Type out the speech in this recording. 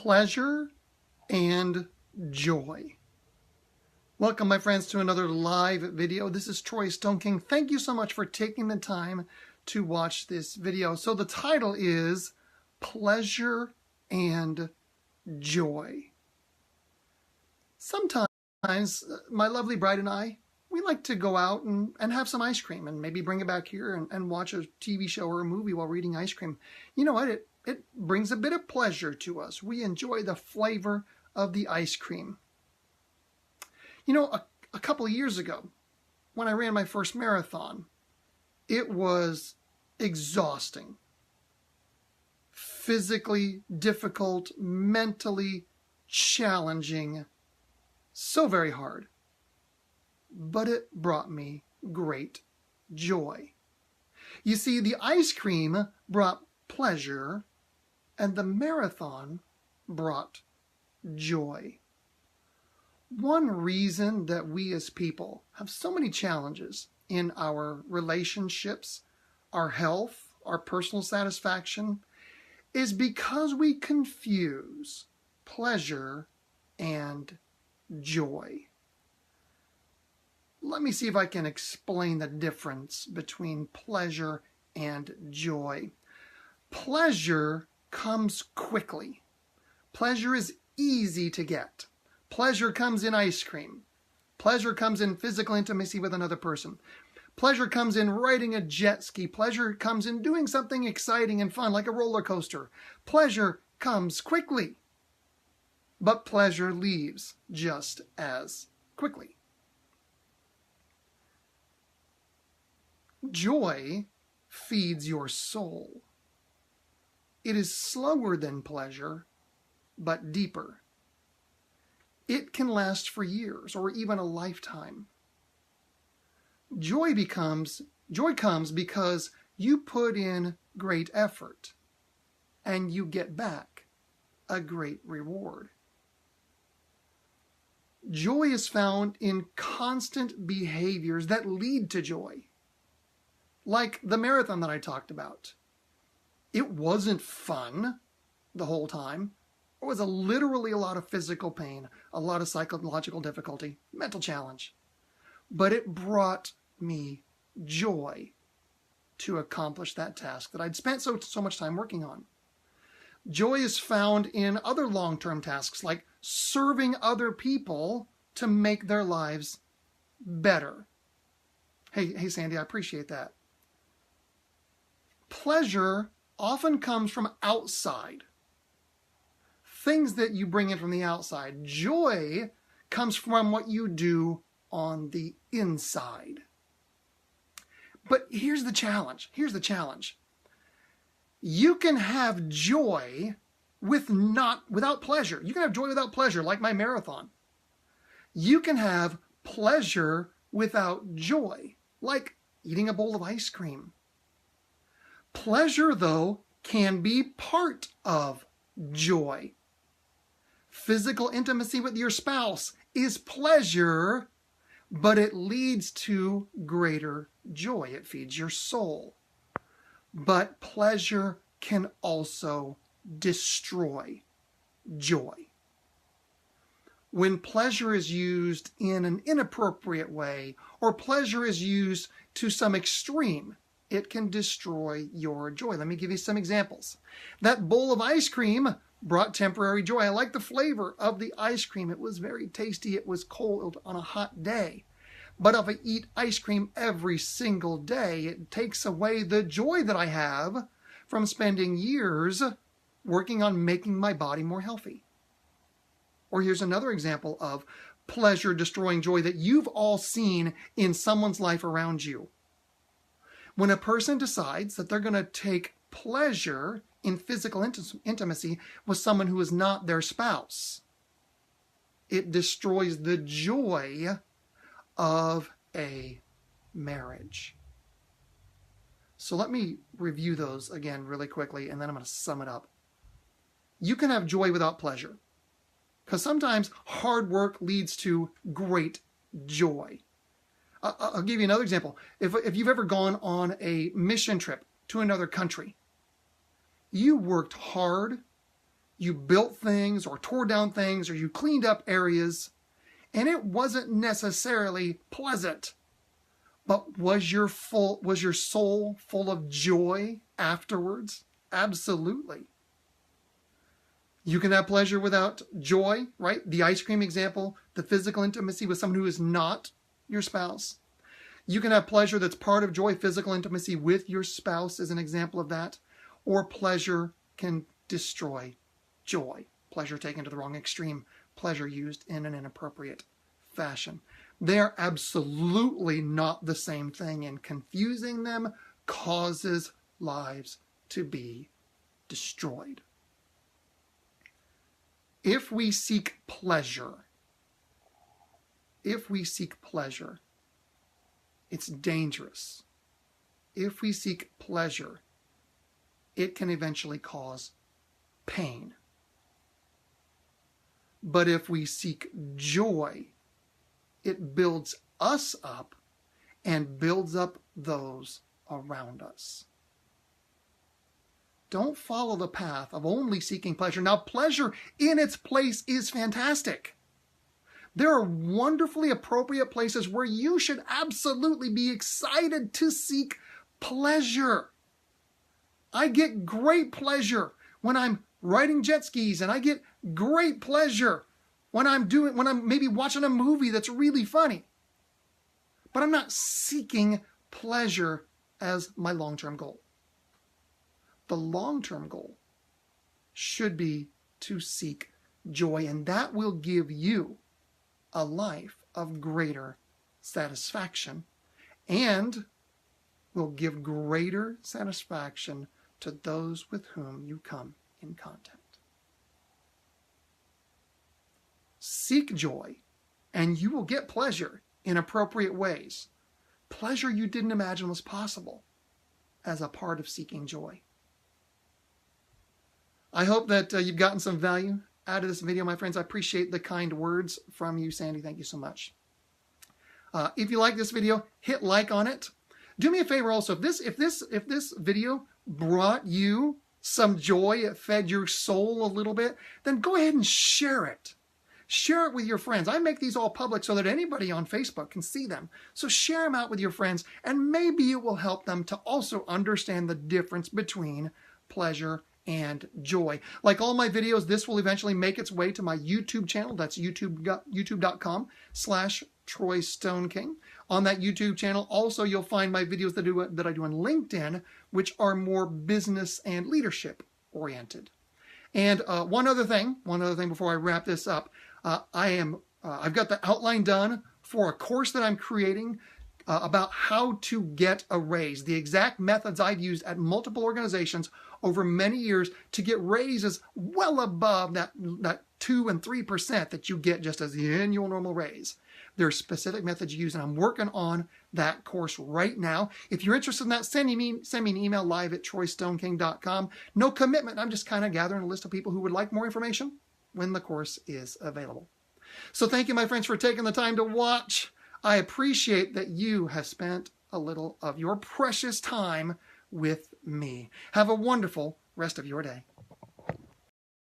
pleasure and joy. Welcome, my friends, to another live video. This is Troy Stoneking. Thank you so much for taking the time to watch this video. So the title is Pleasure and Joy. Sometimes my lovely bride and I, we like to go out and have some ice cream and maybe bring it back here and watch a TV show or a movie while eating ice cream. You know what? It brings a bit of pleasure to us. We enjoy the flavor of the ice cream. You know, a couple of years ago, when I ran my first marathon, it was exhausting, physically difficult, mentally challenging, so very hard. But it brought me great joy. You see, the ice cream brought pleasure, and the marathon brought joy. One reason that we as people have so many challenges in our relationships, our health, our personal satisfaction, is because we confuse pleasure and joy. Let me see if I can explain the difference between pleasure and joy. Pleasure comes quickly. Pleasure is easy to get. Pleasure comes in ice cream. Pleasure comes in physical intimacy with another person. Pleasure comes in riding a jet ski. Pleasure comes in doing something exciting and fun like a roller coaster. Pleasure comes quickly. But pleasure leaves just as quickly. Joy feeds your soul. It is slower than pleasure, but deeper. It can last for years or even a lifetime. Joy comes because you put in great effort and you get back a great reward. Joy is found in constant behaviors that lead to joy. Like the marathon that I talked about. It wasn't fun the whole time. It was literally a lot of physical pain, a lot of psychological difficulty, mental challenge. But it brought me joy to accomplish that task that I'd spent so much time working on. Joy is found in other long-term tasks like serving other people to make their lives better. Hey Sandy, I appreciate that. Pleasure often comes from outside. Things that you bring in from the outside. Joy comes from what you do on the inside. But here's the challenge. You can have joy without pleasure. You can have joy without pleasure, like my marathon. You can have pleasure without joy, like eating a bowl of ice cream. Pleasure, though, can be part of joy. Physical intimacy with your spouse is pleasure, but it leads to greater joy. It feeds your soul. But pleasure can also destroy joy. When pleasure is used in an inappropriate way, or pleasure is used to some extreme, it can destroy your joy. Let me give you some examples. That bowl of ice cream brought temporary joy. I like the flavor of the ice cream. It was very tasty. It was cold on a hot day. But if I eat ice cream every single day, it takes away the joy that I have from spending years working on making my body more healthy. Or here's another example of pleasure destroying joy that you've all seen in someone's life around you. When a person decides that they're going to take pleasure in physical intimacy with someone who is not their spouse, it destroys the joy of a marriage. So let me review those again really quickly, and then I'm going to sum it up. You can have joy without pleasure, because sometimes hard work leads to great joy. I'll give you another example. If you've ever gone on a mission trip to another country, you worked hard, you built things or tore down things or you cleaned up areas and it wasn't necessarily pleasant. But was your soul full of joy afterwards? Absolutely. You can have pleasure without joy, right? The ice cream example, the physical intimacy with someone who is not your spouse. You can have pleasure that's part of joy. Physical intimacy with your spouse is an example of that. Or pleasure can destroy joy. Pleasure taken to the wrong extreme. Pleasure used in an inappropriate fashion. They're absolutely not the same thing, and confusing them causes lives to be destroyed. If we seek pleasure, it's dangerous. If we seek pleasure, it can eventually cause pain. But if we seek joy, it builds us up and builds up those around us. Don't follow the path of only seeking pleasure. Now, pleasure in its place is fantastic. There are wonderfully appropriate places where you should absolutely be excited to seek pleasure. I get great pleasure when I'm riding jet skis, and I get great pleasure when I'm maybe watching a movie that's really funny. But I'm not seeking pleasure as my long-term goal. The long-term goal should be to seek joy, and that will give you a life of greater satisfaction and will give greater satisfaction to those with whom you come in contact. Seek joy, and you will get pleasure in appropriate ways. Pleasure you didn't imagine was possible as a part of seeking joy. I hope that you've gotten some value out of this video, my friends. I appreciate the kind words from you, Sandy. Thank you so much. If you like this video, hit like on it. Do me a favor also. If this video brought you some joy, it fed your soul a little bit, then go ahead and share it. Share it with your friends. I make these all public so that anybody on Facebook can see them. So share them out with your friends, and maybe it will help them to also understand the difference between pleasure and joy. Like all my videos, this will eventually make its way to my YouTube channel. That's youtube.com/Troy Stone King. On that YouTube channel, also you'll find my videos that I do on LinkedIn, which are more business and leadership oriented. And one other thing before I wrap this up, I've got the outline done for a course that I'm creating about how to get a raise. The exact methods I've used at multiple organizations over many years to get raises well above that 2 and 3% that you get just as the annual normal raise. There are specific methods you use, and I'm working on that course right now. If you're interested in that, send me an email live@troystoneking.com. No commitment. I'm just kind of gathering a list of people who would like more information when the course is available. So thank you, my friends, for taking the time to watch. I appreciate that you have spent a little of your precious time with me. Have a wonderful rest of your day.